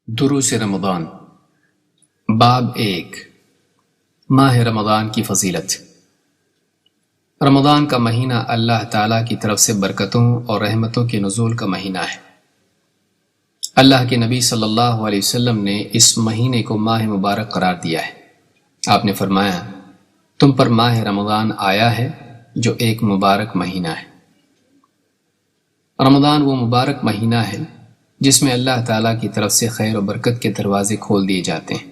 دروس رمضان باب 1 ماہ رمضان کی فضیلت۔ رمضان کا مہینہ اللہ تعالیٰ کی طرف سے برکتوں اور رحمتوں کے نزول کا مہینہ ہے۔ اللہ کے نبی صلی اللہ علیہ وسلم نے اس مہینے کو ماہ مبارک قرار دیا ہے۔ آپ نے فرمایا، تم پر ماہ رمضان آیا ہے جو ایک مبارک مہینہ ہے۔ رمضان وہ مبارک مہینہ ہے جس میں اللہ تعالیٰ کی طرف سے خیر و برکت کے دروازے کھول دیے جاتے ہیں۔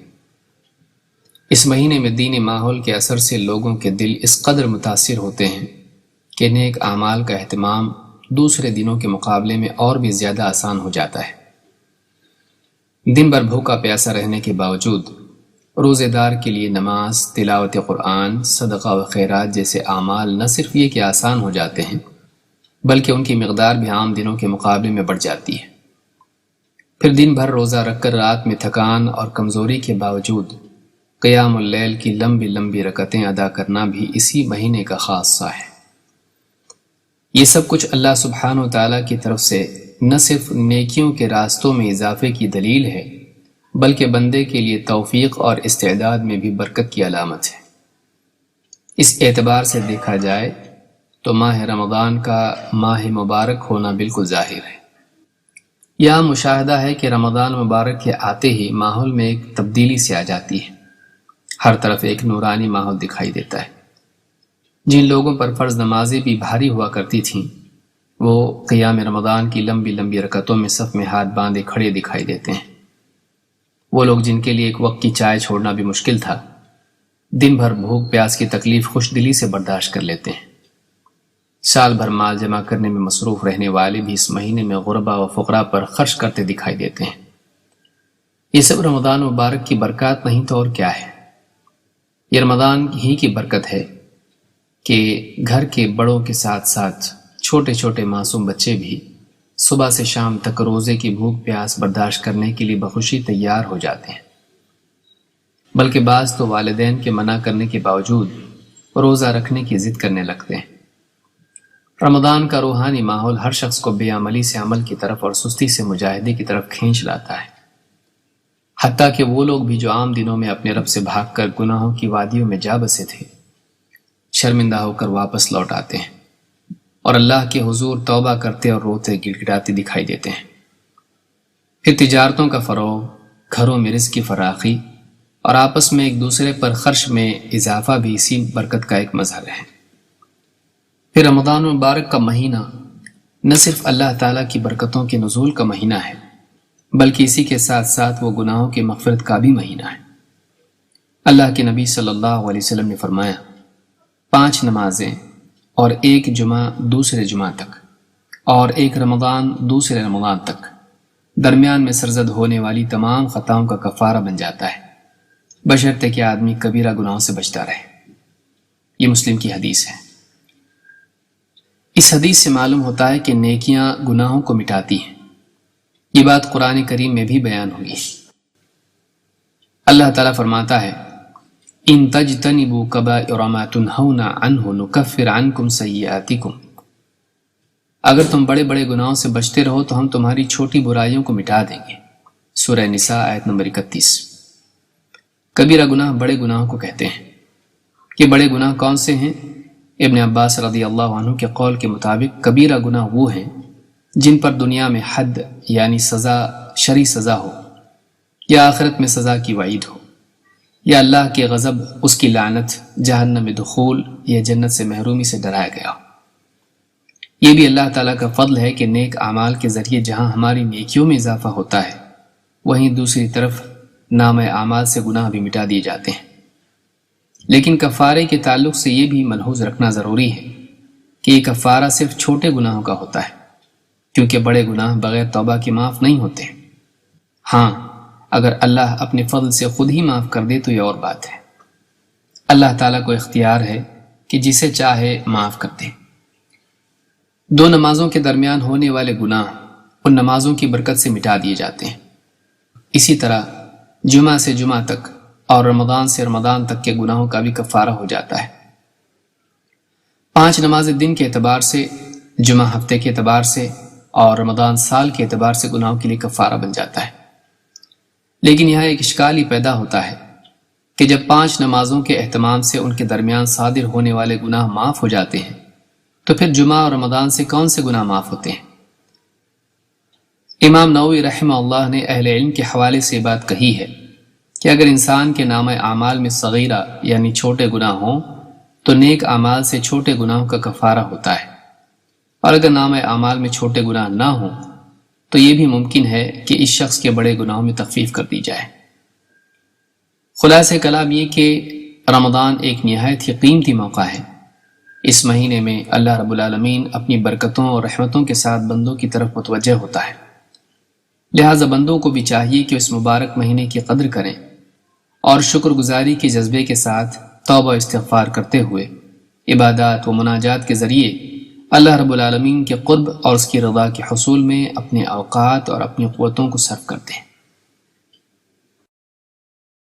اس مہینے میں دینی ماحول کے اثر سے لوگوں کے دل اس قدر متاثر ہوتے ہیں کہ نیک اعمال کا اہتمام دوسرے دنوں کے مقابلے میں اور بھی زیادہ آسان ہو جاتا ہے۔ دن بھر بھوکا پیاسا رہنے کے باوجود روزے دار کے لیے نماز، تلاوت قرآن، صدقہ و خیرات جیسے اعمال نہ صرف یہ کہ آسان ہو جاتے ہیں بلکہ ان کی مقدار بھی عام دنوں کے مقابلے میں بڑھ جاتی ہے۔ پھر دن بھر روزہ رکھ کر رات میں تھکان اور کمزوری کے باوجود قیام اللیل کی لمبی لمبی رکعتیں ادا کرنا بھی اسی مہینے کا خاصہ ہے۔ یہ سب کچھ اللہ سبحانہ و تعالیٰ کی طرف سے نہ صرف نیکیوں کے راستوں میں اضافے کی دلیل ہے بلکہ بندے کے لیے توفیق اور استعداد میں بھی برکت کی علامت ہے۔ اس اعتبار سے دیکھا جائے تو ماہ رمضان کا ماہ مبارک ہونا بالکل ظاہر ہے۔ یہاں مشاہدہ ہے کہ رمضان مبارک کے آتے ہی ماحول میں ایک تبدیلی سی آ جاتی ہے۔ ہر طرف ایک نورانی ماحول دکھائی دیتا ہے۔ جن لوگوں پر فرض نمازیں بھی بھاری ہوا کرتی تھیں وہ قیام رمضان کی لمبی لمبی رکعتوں میں صف میں ہاتھ باندھے کھڑے دکھائی دیتے ہیں۔ وہ لوگ جن کے لیے ایک وقت کی چائے چھوڑنا بھی مشکل تھا، دن بھر بھوک پیاس کی تکلیف خوش دلی سے برداشت کر لیتے ہیں۔ سال بھر مال جمع کرنے میں مصروف رہنے والے بھی اس مہینے میں غربا و فقراء پر خرچ کرتے دکھائی دیتے ہیں۔ یہ سب رمضان مبارک کی برکات نہیں تو اور کیا ہے؟ یہ رمضان ہی کی برکت ہے کہ گھر کے بڑوں کے ساتھ ساتھ چھوٹے چھوٹے معصوم بچے بھی صبح سے شام تک روزے کی بھوک پیاس برداشت کرنے کے لیے بخوشی تیار ہو جاتے ہیں، بلکہ بعض تو والدین کے منع کرنے کے باوجود روزہ رکھنے کی ضد کرنے لگتے ہیں۔ رمضان کا روحانی ماحول ہر شخص کو بے عملی سے عمل کی طرف اور سستی سے مجاہدے کی طرف کھینچ لاتا ہے، حتیٰ کہ وہ لوگ بھی جو عام دنوں میں اپنے رب سے بھاگ کر گناہوں کی وادیوں میں جا بسے تھے، شرمندہ ہو کر واپس لوٹ آتے ہیں اور اللہ کے حضور توبہ کرتے اور روتے گڑ گڑاتے دکھائی دیتے ہیں۔ پھر تجارتوں کا فروغ، گھروں میں رزق کی فراخی اور آپس میں ایک دوسرے پر خرچ میں اضافہ بھی اسی برکت کا ایک مظہر ہے۔ پھر رمضان مبارک کا مہینہ نہ صرف اللہ تعالیٰ کی برکتوں کے نزول کا مہینہ ہے بلکہ اسی کے ساتھ ساتھ وہ گناہوں کی مغفرت کا بھی مہینہ ہے۔ اللہ کے نبی صلی اللہ علیہ وسلم نے فرمایا، 5 نمازیں اور 1 جمعہ دوسرے جمعہ تک اور 1 رمضان دوسرے رمضان تک درمیان میں سرزد ہونے والی تمام خطاؤں کا کفارہ بن جاتا ہے، بشرطے کہ آدمی کبیرہ گناہوں سے بچتا رہے۔ یہ مسلم کی حدیث ہے۔ اس حدیث سے معلوم ہوتا ہے کہ نیکیاں گناہوں کو مٹاتی ہیں۔ یہ بات قرآن کریم میں بھی بیان ہوئی۔ اللہ تعالیٰ فرماتا ہے، ان تجتنبوا کبائر ما تنہون عنہ نکفر عنکم سیئاتکم۔ اگر تم بڑے بڑے گناہوں سے بچتے رہو تو ہم تمہاری چھوٹی برائیوں کو مٹا دیں گے۔ سورہ نساء آیت نمبر 31۔ کبیرہ گناہ بڑے گناہوں کو کہتے ہیں۔ یہ بڑے گناہ کون سے ہیں؟ ابن عباس رضی اللہ عنہ کے قول کے مطابق کبیرہ گناہ وہ ہیں جن پر دنیا میں حد یعنی سزا، شرعی سزا ہو، یا آخرت میں سزا کی وعید ہو، یا اللہ کے غضب، اس کی لعنت، جہنم میں دخول یا جنت سے محرومی سے ڈرایا گیا ہو۔ یہ بھی اللہ تعالیٰ کا فضل ہے کہ نیک اعمال کے ذریعے جہاں ہماری نیکیوں میں اضافہ ہوتا ہے وہیں دوسری طرف نامہ اعمال سے گناہ بھی مٹا دیے جاتے ہیں۔ لیکن کفارے کے تعلق سے یہ بھی ملحوظ رکھنا ضروری ہے کہ یہ کفارہ صرف چھوٹے گناہوں کا ہوتا ہے، کیونکہ بڑے گناہ بغیر توبہ کے معاف نہیں ہوتے۔ ہاں، اگر اللہ اپنے فضل سے خود ہی معاف کر دے تو یہ اور بات ہے۔ اللہ تعالیٰ کو اختیار ہے کہ جسے چاہے معاف کر دے۔ 2 نمازوں کے درمیان ہونے والے گناہ ان نمازوں کی برکت سے مٹا دیے جاتے ہیں۔ اسی طرح جمعہ سے جمعہ تک اور رمضان سے رمضان تک کے گناہوں کا بھی کفارہ ہو جاتا ہے۔ 5 نمازیں دن کے اعتبار سے، جمعہ ہفتے کے اعتبار سے اور رمضان سال کے اعتبار سے گناہوں کے لیے کفارہ بن جاتا ہے۔ لیکن یہاں ایک اشکال ہی پیدا ہوتا ہے کہ جب 5 نمازوں کے اہتمام سے ان کے درمیان صادر ہونے والے گناہ معاف ہو جاتے ہیں تو پھر جمعہ اور رمضان سے کون سے گناہ معاف ہوتے ہیں؟ امام نووی رحمہ اللہ نے اہل علم کے حوالے سے بات کہی ہے کہ اگر انسان کے نامہ اعمال میں صغیرہ یعنی چھوٹے گناہ ہوں تو نیک اعمال سے چھوٹے گناہوں کا کفارہ ہوتا ہے، اور اگر نامہ اعمال میں چھوٹے گناہ نہ ہوں تو یہ بھی ممکن ہے کہ اس شخص کے بڑے گناہوں میں تخفیف کر دی جائے۔ خلاصہ کلام یہ کہ رمضان ایک نہایت ہی قیمتی موقع ہے۔ اس مہینے میں اللہ رب العالمین اپنی برکتوں اور رحمتوں کے ساتھ بندوں کی طرف متوجہ ہوتا ہے، لہٰذا بندوں کو بھی چاہیے کہ اس مبارک مہینے کی قدر کریں اور شکر گزاری کے جذبے کے ساتھ توبہ استغفار کرتے ہوئے عبادات و مناجات کے ذریعے اللہ رب العالمین کے قرب اور اس کی رضا کے حصول میں اپنے اوقات اور اپنی قوتوں کو صرف کرتے ہیں۔